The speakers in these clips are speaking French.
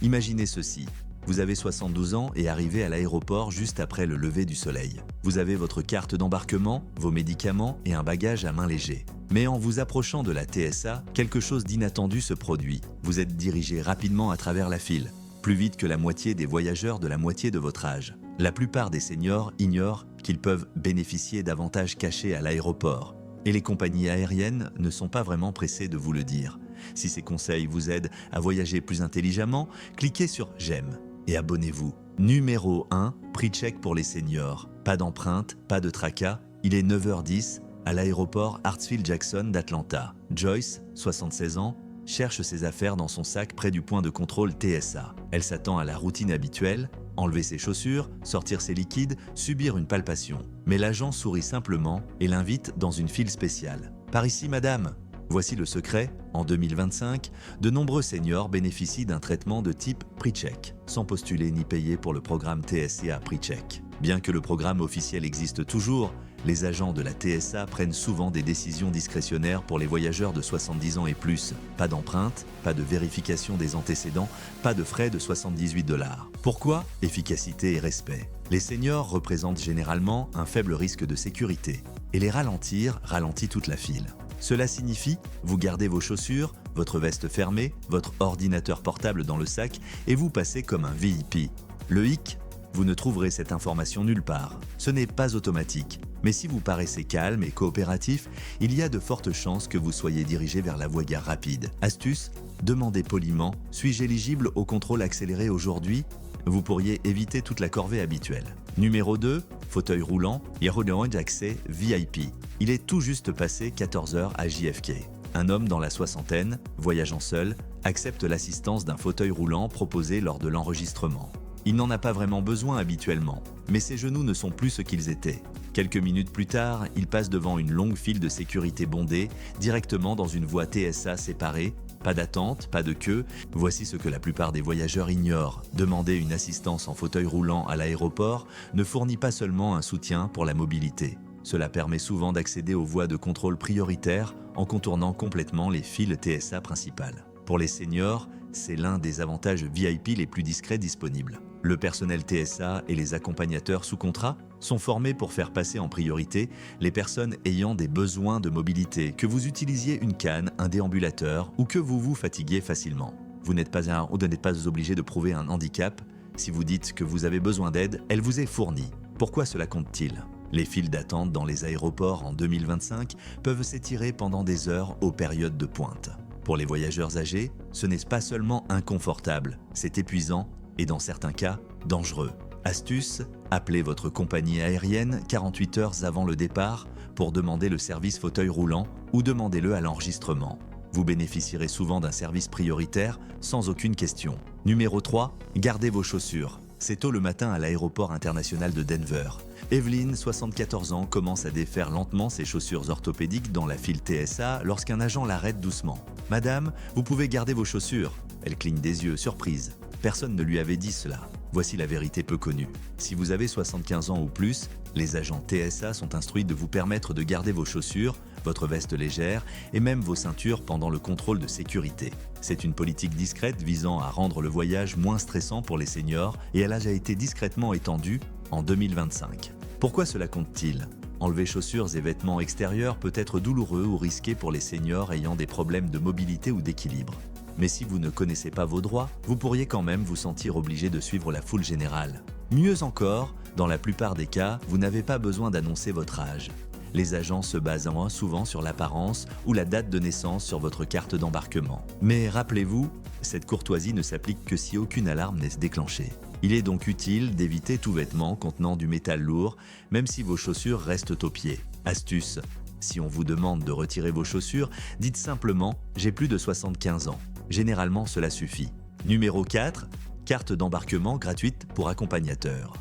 Imaginez ceci. Vous avez 72 ans et arrivez à l'aéroport juste après le lever du soleil. Vous avez votre carte d'embarquement, vos médicaments et un bagage à main léger. Mais en vous approchant de la TSA, quelque chose d'inattendu se produit. Vous êtes dirigé rapidement à travers la file, plus vite que la moitié des voyageurs de la moitié de votre âge. La plupart des seniors ignorent qu'ils peuvent bénéficier d'avantages cachés à l'aéroport. Et les compagnies aériennes ne sont pas vraiment pressées de vous le dire. Si ces conseils vous aident à voyager plus intelligemment, cliquez sur « J'aime » et abonnez-vous. Numéro 1, PreCheck pour les seniors. Pas d'empreinte, pas de tracas. Il est 9h10 à l'aéroport Hartsfield-Jackson d'Atlanta. Joyce, 76 ans, cherche ses affaires dans son sac près du point de contrôle TSA. Elle s'attend à la routine habituelle, enlever ses chaussures, sortir ses liquides, subir une palpation. Mais l'agent sourit simplement et l'invite dans une file spéciale. « Par ici, madame !» Voici le secret, en 2025, de nombreux seniors bénéficient d'un traitement de type PreCheck, sans postuler ni payer pour le programme TSA PreCheck. Bien que le programme officiel existe toujours, les agents de la TSA prennent souvent des décisions discrétionnaires pour les voyageurs de 70 ans et plus. Pas d'empreinte, pas de vérification des antécédents, pas de frais de 78 $. Pourquoi? Efficacité et respect. Les seniors représentent généralement un faible risque de sécurité, et les ralentir ralentit toute la file. Cela signifie, vous gardez vos chaussures, votre veste fermée, votre ordinateur portable dans le sac et vous passez comme un VIP. Le hic, vous ne trouverez cette information nulle part. Ce n'est pas automatique. Mais si vous paraissez calme et coopératif, il y a de fortes chances que vous soyez dirigé vers la voie gare rapide. Astuce, demandez poliment « Suis-je éligible au contrôle accéléré aujourd'hui ?» Vous pourriez éviter toute la corvée habituelle. Numéro 2, fauteuil roulant, Yarodon accès VIP. Il est tout juste passé 14 heures à JFK. Un homme dans la soixantaine, voyageant seul, accepte l'assistance d'un fauteuil roulant proposé lors de l'enregistrement. Il n'en a pas vraiment besoin habituellement, mais ses genoux ne sont plus ce qu'ils étaient. Quelques minutes plus tard, il passe devant une longue file de sécurité bondée, directement dans une voie TSA séparée. Pas d'attente, pas de queue, voici ce que la plupart des voyageurs ignorent. Demander une assistance en fauteuil roulant à l'aéroport ne fournit pas seulement un soutien pour la mobilité. Cela permet souvent d'accéder aux voies de contrôle prioritaires en contournant complètement les files TSA principales. Pour les seniors, c'est l'un des avantages VIP les plus discrets disponibles. Le personnel TSA et les accompagnateurs sous contrat sont formés pour faire passer en priorité les personnes ayant des besoins de mobilité, que vous utilisiez une canne, un déambulateur ou que vous vous fatiguiez facilement. Vous n'êtes pas obligé de prouver un handicap. Si vous dites que vous avez besoin d'aide, elle vous est fournie. Pourquoi cela compte-t-il ? Les files d'attente dans les aéroports en 2025 peuvent s'étirer pendant des heures aux périodes de pointe. Pour les voyageurs âgés, ce n'est pas seulement inconfortable, c'est épuisant et dans certains cas, dangereux. Astuce, appelez votre compagnie aérienne 48 heures avant le départ pour demander le service fauteuil roulant ou demandez-le à l'enregistrement. Vous bénéficierez souvent d'un service prioritaire sans aucune question. Numéro 3, gardez vos chaussures. C'est tôt le matin à l'aéroport international de Denver. Evelyn, 74 ans, commence à défaire lentement ses chaussures orthopédiques dans la file TSA lorsqu'un agent l'arrête doucement. « Madame, vous pouvez garder vos chaussures !» Elle cligne des yeux, surprise. Personne ne lui avait dit cela. Voici la vérité peu connue. Si vous avez 75 ans ou plus, les agents TSA sont instruits de vous permettre de garder vos chaussures, votre veste légère et même vos ceintures pendant le contrôle de sécurité. C'est une politique discrète visant à rendre le voyage moins stressant pour les seniors et elle a déjà été discrètement étendue en 2025. Pourquoi cela compte-t-il ? Enlever chaussures et vêtements extérieurs peut être douloureux ou risqué pour les seniors ayant des problèmes de mobilité ou d'équilibre. Mais si vous ne connaissez pas vos droits, vous pourriez quand même vous sentir obligé de suivre la foule générale. Mieux encore, dans la plupart des cas, vous n'avez pas besoin d'annoncer votre âge. Les agents se basent souvent sur l'apparence ou la date de naissance sur votre carte d'embarquement. Mais rappelez-vous, cette courtoisie ne s'applique que si aucune alarme n'est déclenchée. Il est donc utile d'éviter tout vêtement contenant du métal lourd, même si vos chaussures restent aux pieds. Astuce, si on vous demande de retirer vos chaussures, dites simplement « j'ai plus de 75 ans ». Généralement, cela suffit. Numéro 4, carte d'embarquement gratuite pour accompagnateur.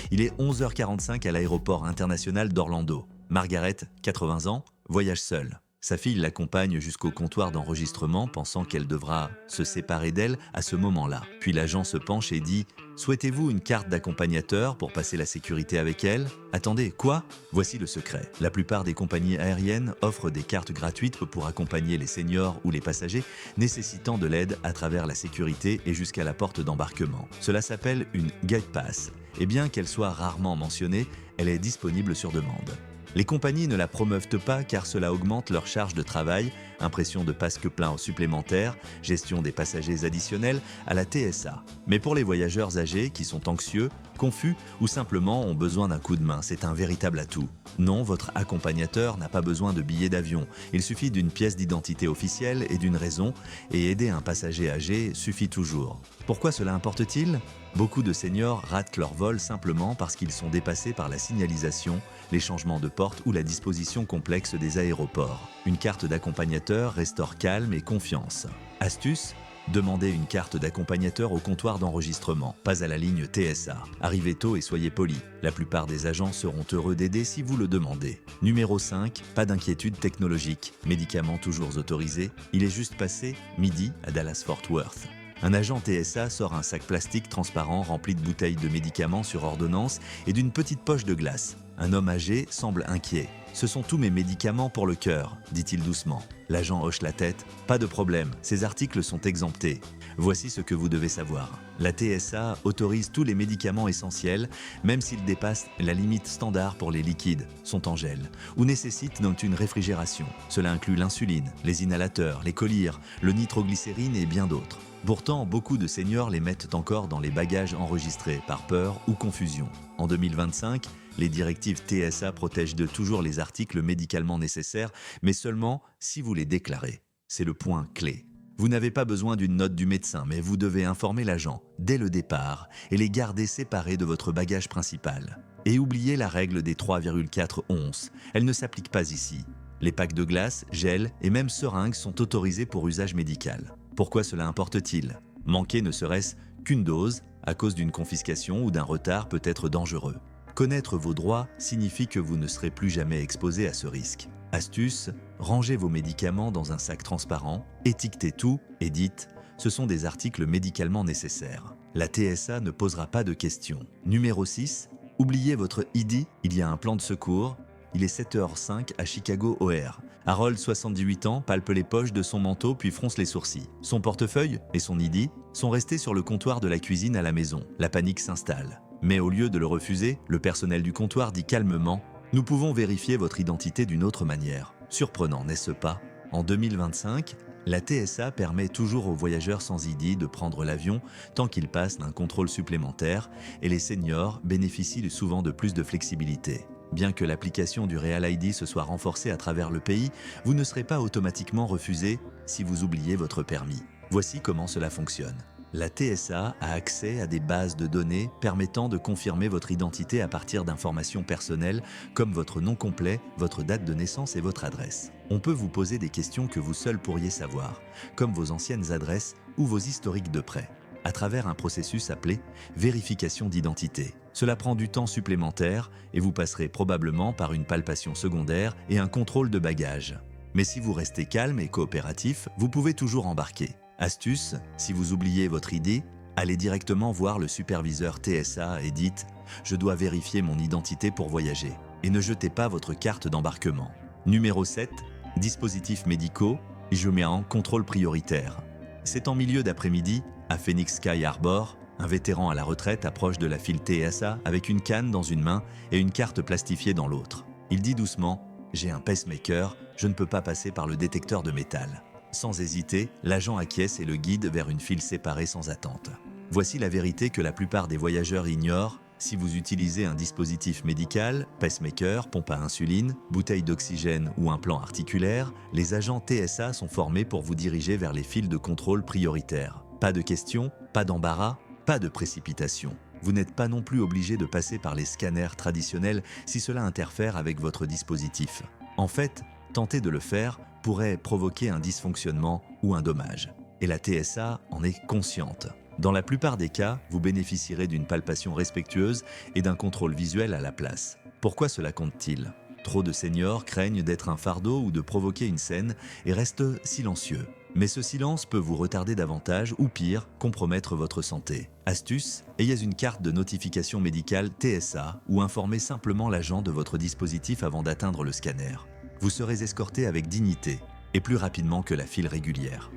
Il est 11h45 à l'aéroport international d'Orlando. Margaret, 80 ans, voyage seule. Sa fille l'accompagne jusqu'au comptoir d'enregistrement pensant qu'elle devra se séparer d'elle à ce moment-là. Puis l'agent se penche et dit « Souhaitez-vous une carte d'accompagnateur pour passer la sécurité avec elle? Attendez, quoi? Voici le secret. La plupart des compagnies aériennes offrent des cartes gratuites pour accompagner les seniors ou les passagers nécessitant de l'aide à travers la sécurité et jusqu'à la porte d'embarquement. Cela s'appelle une Gate Pass. Et bien qu'elle soit rarement mentionnée, elle est disponible sur demande. Les compagnies ne la promeuvent pas car cela augmente leur charge de travail, impression de pasque plein supplémentaire, gestion des passagers additionnels à la TSA. Mais pour les voyageurs âgés qui sont anxieux, confus ou simplement ont besoin d'un coup de main, c'est un véritable atout. Non, votre accompagnateur n'a pas besoin de billets d'avion. Il suffit d'une pièce d'identité officielle et d'une raison, et aider un passager âgé suffit toujours. Pourquoi cela importe-t-il? Beaucoup de seniors ratent leur vol simplement parce qu'ils sont dépassés par la signalisation, les changements de porte ou la disposition complexe des aéroports. Une carte d'accompagnateur restaure calme et confiance. Astuce: demandez une carte d'accompagnateur au comptoir d'enregistrement, pas à la ligne TSA. Arrivez tôt et soyez poli. La plupart des agents seront heureux d'aider si vous le demandez. Numéro 5, pas d'inquiétude technologique. Médicaments toujours autorisés. Il est juste passé midi à Dallas-Fort Worth. Un agent TSA sort un sac plastique transparent rempli de bouteilles de médicaments sur ordonnance et d'une petite poche de glace. Un homme âgé semble inquiet. « Ce sont tous mes médicaments pour le cœur », dit-il doucement. L'agent hoche la tête. « Pas de problème, ces articles sont exemptés. Voici ce que vous devez savoir. La TSA autorise tous les médicaments essentiels, même s'ils dépassent la limite standard pour les liquides, sont en gel, ou nécessitent donc une réfrigération. Cela inclut l'insuline, les inhalateurs, les collyres, le nitroglycérine et bien d'autres. Pourtant, beaucoup de seniors les mettent encore dans les bagages enregistrés par peur ou confusion. En 2025, les directives TSA protègent de toujours les articles médicalement nécessaires, mais seulement si vous les déclarez. C'est le point clé. Vous n'avez pas besoin d'une note du médecin, mais vous devez informer l'agent dès le départ et les garder séparés de votre bagage principal. Et oubliez la règle des 3,4 onces. Elle ne s'applique pas ici. Les packs de glace, gel et même seringues sont autorisés pour usage médical. Pourquoi cela importe-t-il? Manquer ne serait-ce qu'une dose, à cause d'une confiscation ou d'un retard peut être dangereux. Connaître vos droits signifie que vous ne serez plus jamais exposé à ce risque. Astuce: rangez vos médicaments dans un sac transparent, étiquetez tout et dites « ce sont des articles médicalement nécessaires ». La TSA ne posera pas de questions. Numéro 6, oubliez votre ID, il y a un plan de secours. Il est 7h05 à Chicago O'Hare. Harold, 78 ans, palpe les poches de son manteau puis fronce les sourcils. Son portefeuille et son ID sont restés sur le comptoir de la cuisine à la maison. La panique s'installe. Mais au lieu de le refuser, le personnel du comptoir dit calmement « Nous pouvons vérifier votre identité d'une autre manière ». Surprenant, n'est-ce pas? En 2025, la TSA permet toujours aux voyageurs sans ID de prendre l'avion tant qu'ils passent d'un contrôle supplémentaire et les seniors bénéficient souvent de plus de flexibilité. Bien que l'application du Real ID se soit renforcée à travers le pays, vous ne serez pas automatiquement refusé si vous oubliez votre permis. Voici comment cela fonctionne. La TSA a accès à des bases de données permettant de confirmer votre identité à partir d'informations personnelles comme votre nom complet, votre date de naissance et votre adresse. On peut vous poser des questions que vous seul pourriez savoir, comme vos anciennes adresses ou vos historiques de prêt, à travers un processus appelé vérification d'identité. Cela prend du temps supplémentaire et vous passerez probablement par une palpation secondaire et un contrôle de bagages. Mais si vous restez calme et coopératif, vous pouvez toujours embarquer. Astuce, si vous oubliez votre ID, allez directement voir le superviseur TSA et dites « Je dois vérifier mon identité pour voyager » et ne jetez pas votre carte d'embarquement. Numéro 7, dispositifs médicaux, je mets en contrôle prioritaire. C'est en milieu d'après-midi, à Phoenix Sky Harbor, un vétéran à la retraite approche de la file TSA avec une canne dans une main et une carte plastifiée dans l'autre. Il dit doucement « J'ai un pacemaker, je ne peux pas passer par le détecteur de métal ». Sans hésiter, l'agent acquiesce et le guide vers une file séparée sans attente. Voici la vérité que la plupart des voyageurs ignorent. Si vous utilisez un dispositif médical, pacemaker, pompe à insuline, bouteille d'oxygène ou implant articulaire, les agents TSA sont formés pour vous diriger vers les files de contrôle prioritaires. Pas de questions, pas d'embarras, pas de précipitation. Vous n'êtes pas non plus obligé de passer par les scanners traditionnels si cela interfère avec votre dispositif. En fait, tenter de le faire pourrait provoquer un dysfonctionnement ou un dommage. Et la TSA en est consciente. Dans la plupart des cas, vous bénéficierez d'une palpation respectueuse et d'un contrôle visuel à la place. Pourquoi cela compte-t-il? Trop de seniors craignent d'être un fardeau ou de provoquer une scène et restent silencieux. Mais ce silence peut vous retarder davantage ou pire, compromettre votre santé. Astuce, ayez une carte de notification médicale TSA ou informez simplement l'agent de votre dispositif avant d'atteindre le scanner. Vous serez escorté avec dignité et plus rapidement que la file régulière.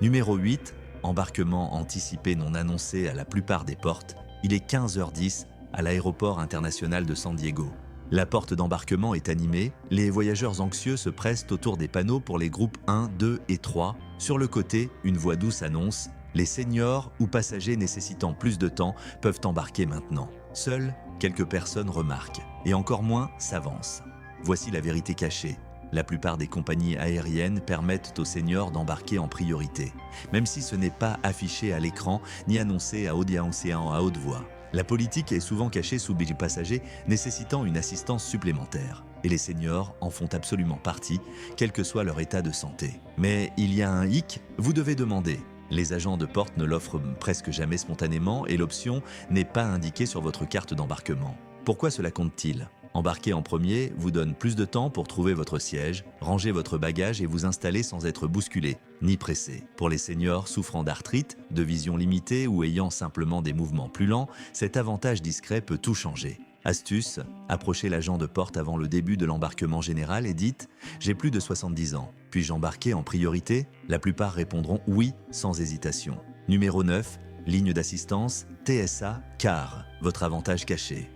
Numéro 8. Embarquement anticipé non annoncé à la plupart des portes. Il est 15h10 à l'aéroport international de San Diego. La porte d'embarquement est animée, les voyageurs anxieux se pressent autour des panneaux pour les groupes 1, 2 et 3. Sur le côté, une voix douce annonce « Les seniors ou passagers nécessitant plus de temps peuvent embarquer maintenant ». Seules quelques personnes remarquent, et encore moins s'avancent. Voici la vérité cachée. La plupart des compagnies aériennes permettent aux seniors d'embarquer en priorité, même si ce n'est pas affiché à l'écran ni annoncé à haute voix. La politique est souvent cachée sous billet passager, nécessitant une assistance supplémentaire. Et les seniors en font absolument partie, quel que soit leur état de santé. Mais il y a un hic, vous devez demander. Les agents de porte ne l'offrent presque jamais spontanément et l'option n'est pas indiquée sur votre carte d'embarquement. Pourquoi cela compte-t-il ? Embarquer en premier vous donne plus de temps pour trouver votre siège, ranger votre bagage et vous installer sans être bousculé, ni pressé. Pour les seniors souffrant d'arthrite, de vision limitée ou ayant simplement des mouvements plus lents, cet avantage discret peut tout changer. Astuce, approchez l'agent de porte avant le début de l'embarquement général et dites « J'ai plus de 70 ans, puis-je embarquer en priorité ?» La plupart répondront « Oui » sans hésitation. Numéro 9, ligne d'assistance TSA CAR, votre avantage caché.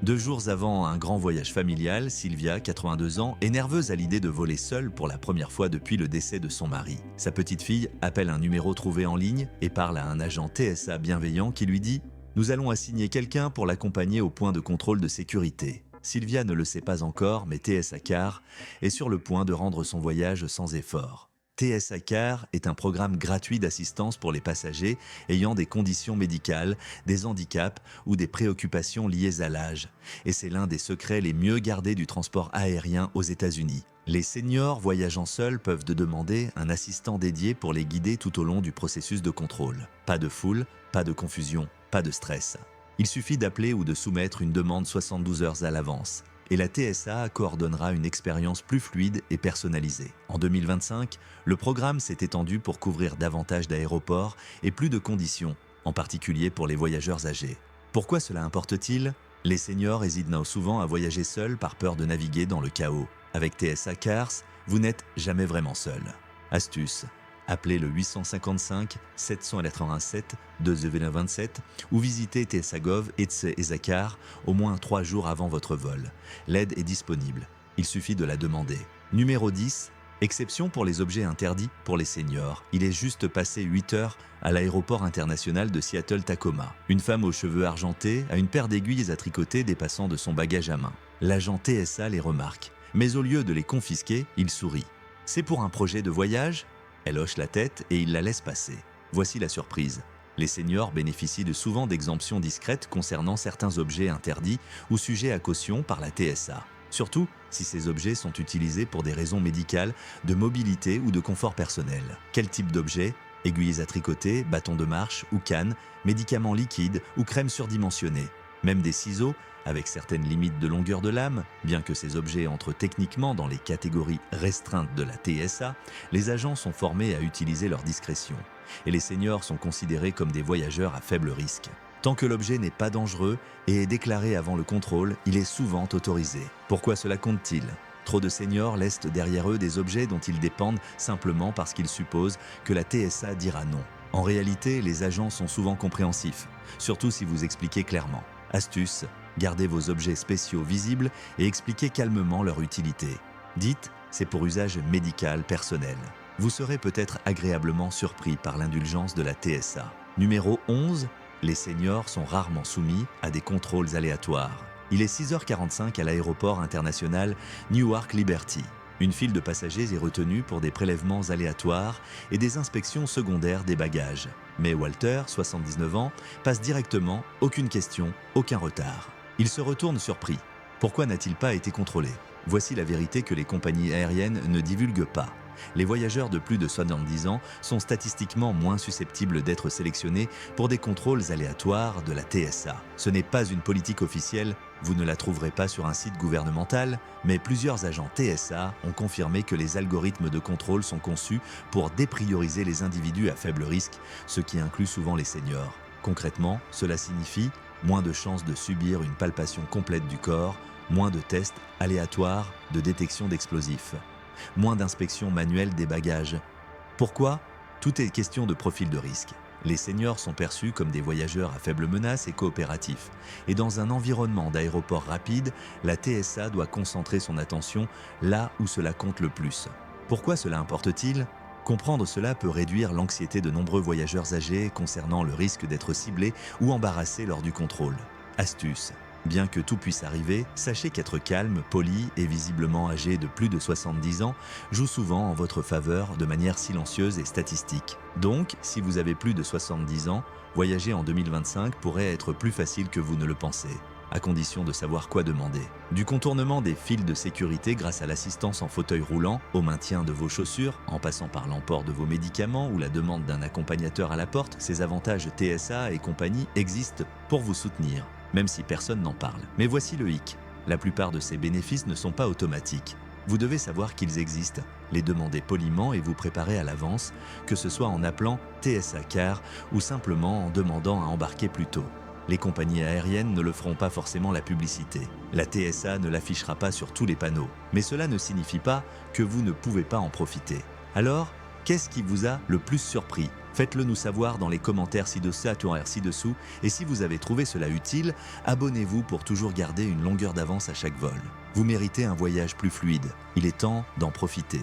2 jours avant un grand voyage familial, Sylvia, 82 ans, est nerveuse à l'idée de voler seule pour la première fois depuis le décès de son mari. Sa petite fille appelle un numéro trouvé en ligne et parle à un agent TSA bienveillant qui lui dit « Nous allons assigner quelqu'un pour l'accompagner au point de contrôle de sécurité ». Sylvia ne le sait pas encore, mais TSA CAR est sur le point de rendre son voyage sans effort. TSA CAR est un programme gratuit d'assistance pour les passagers ayant des conditions médicales, des handicaps ou des préoccupations liées à l'âge. Et c'est l'un des secrets les mieux gardés du transport aérien aux États-Unis. Les seniors voyageant seuls peuvent demander un assistant dédié pour les guider tout au long du processus de contrôle. Pas de foule, pas de confusion, pas de stress. Il suffit d'appeler ou de soumettre une demande 72 heures à l'avance. Et la TSA coordonnera une expérience plus fluide et personnalisée. En 2025, le programme s'est étendu pour couvrir davantage d'aéroports et plus de conditions, en particulier pour les voyageurs âgés. Pourquoi cela importe-t-il ? Les seniors hésitent souvent à voyager seuls par peur de naviguer dans le chaos. Avec TSA CARS, vous n'êtes jamais vraiment seul. Astuce. Appelez le 855 787 2027 ou visitez TSA.gov et TSA au moins 3 jours avant votre vol. L'aide est disponible. Il suffit de la demander. Numéro 10. Exception pour les objets interdits pour les seniors. Il est juste passé 8 heures à l'aéroport international de Seattle-Tacoma. Une femme aux cheveux argentés a une paire d'aiguilles à tricoter dépassant de son bagage à main. L'agent TSA les remarque, mais au lieu de les confisquer, il sourit. C'est pour un projet de voyage ? Elle hoche la tête et il la laisse passer. Voici la surprise. Les seniors bénéficient souvent d'exemptions discrètes concernant certains objets interdits ou sujets à caution par la TSA. Surtout si ces objets sont utilisés pour des raisons médicales, de mobilité ou de confort personnel. Quel type d'objet ? Aiguilles à tricoter, bâtons de marche ou cannes, médicaments liquides ou crèmes surdimensionnées. Même des ciseaux, avec certaines limites de longueur de lame, bien que ces objets entrent techniquement dans les catégories restreintes de la TSA, les agents sont formés à utiliser leur discrétion. Et les seniors sont considérés comme des voyageurs à faible risque. Tant que l'objet n'est pas dangereux et est déclaré avant le contrôle, il est souvent autorisé. Pourquoi cela compte-t-il ? Trop de seniors laissent derrière eux des objets dont ils dépendent simplement parce qu'ils supposent que la TSA dira non. En réalité, les agents sont souvent compréhensifs, surtout si vous expliquez clairement. Astuce, gardez vos objets spéciaux visibles et expliquez calmement leur utilité. Dites, c'est pour usage médical personnel. Vous serez peut-être agréablement surpris par l'indulgence de la TSA. Numéro 11, les seniors sont rarement soumis à des contrôles aléatoires. Il est 6h45 à l'aéroport international Newark Liberty. Une file de passagers est retenue pour des prélèvements aléatoires et des inspections secondaires des bagages. Mais Walter, 79 ans, passe directement, aucune question, aucun retard. Il se retourne surpris. Pourquoi n'a-t-il pas été contrôlé ? Voici la vérité que les compagnies aériennes ne divulguent pas. Les voyageurs de plus de 70 ans sont statistiquement moins susceptibles d'être sélectionnés pour des contrôles aléatoires de la TSA. Ce n'est pas une politique officielle, vous ne la trouverez pas sur un site gouvernemental, mais plusieurs agents TSA ont confirmé que les algorithmes de contrôle sont conçus pour déprioriser les individus à faible risque, ce qui inclut souvent les seniors. Concrètement, cela signifie moins de chances de subir une palpation complète du corps, moins de tests aléatoires de détection d'explosifs, moins d'inspection manuelle des bagages. Pourquoi? Tout est question de profil de risque. Les seniors sont perçus comme des voyageurs à faible menace et coopératifs. Et dans un environnement d'aéroport rapide, la TSA doit concentrer son attention là où cela compte le plus. Pourquoi cela importe-t-il? Comprendre cela peut réduire l'anxiété de nombreux voyageurs âgés concernant le risque d'être ciblés ou embarrassés lors du contrôle. Astuce. Bien que tout puisse arriver, sachez qu'être calme, poli et visiblement âgé de plus de 70 ans joue souvent en votre faveur de manière silencieuse et statistique. Donc, si vous avez plus de 70 ans, voyager en 2025 pourrait être plus facile que vous ne le pensez, à condition de savoir quoi demander. Du contournement des fils de sécurité grâce à l'assistance en fauteuil roulant, au maintien de vos chaussures, en passant par l'emport de vos médicaments ou la demande d'un accompagnateur à la porte, ces avantages TSA et compagnie existent pour vous soutenir, même si personne n'en parle. Mais voici le hic. La plupart de ces bénéfices ne sont pas automatiques. Vous devez savoir qu'ils existent, les demander poliment et vous préparer à l'avance, que ce soit en appelant TSA Car ou simplement en demandant à embarquer plus tôt. Les compagnies aériennes ne le feront pas forcément la publicité. La TSA ne l'affichera pas sur tous les panneaux. Mais cela ne signifie pas que vous ne pouvez pas en profiter. Alors, qu'est-ce qui vous a le plus surpris? Faites-le nous savoir dans les commentaires ci-dessous. Et si vous avez trouvé cela utile, abonnez-vous pour toujours garder une longueur d'avance à chaque vol. Vous méritez un voyage plus fluide. Il est temps d'en profiter.